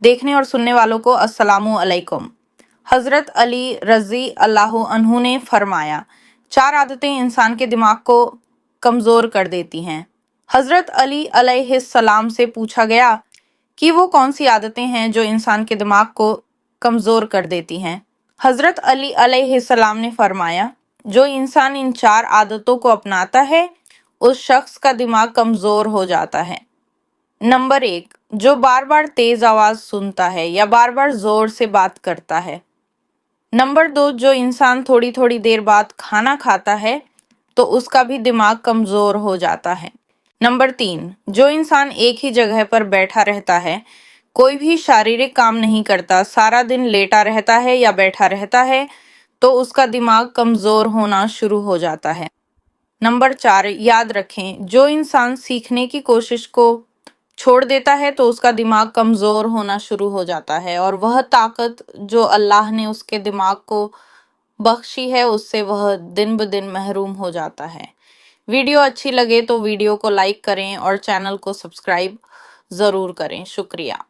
देखने और सुनने वालों को अस्सलामु अलैकुम। हजरत अली रजी अल्लाह अन्हु ने फरमाया, 4 आदतें इंसान के दिमाग को कमजोर कर देती हैं। हजरत अली अलैहिस्सलाम से पूछा गया कि वो कौन सी आदतें हैं जो इंसान के दिमाग को कमजोर कर देती हैं। हजरत अली अलैहिस्सलाम ने फरमाया, जो इंसान इन 4 आदतों को अपनाता है उस शख्स का दिमाग कमजोर हो जाता है। नंबर 1, जो बार बार तेज आवाज सुनता है या बार बार जोर से बात करता है। नंबर 2, जो इंसान थोड़ी थोड़ी देर बाद खाना खाता है तो उसका भी दिमाग कमजोर हो जाता है। नंबर 3, जो इंसान एक ही जगह पर बैठा रहता है, कोई भी शारीरिक काम नहीं करता, सारा दिन लेटा रहता है या बैठा रहता है, तो उसका दिमाग कमजोर होना शुरू हो जाता है। नंबर 4, याद रखें, जो इंसान सीखने की कोशिश को छोड़ देता है तो उसका दिमाग कमजोर होना शुरू हो जाता है और वह ताकत जो अल्लाह ने उसके दिमाग को बख्शी है उससे वह दिन ब दिन महरूम हो जाता है। वीडियो अच्छी लगे तो वीडियो को लाइक करें और चैनल को सब्सक्राइब जरूर करें। शुक्रिया।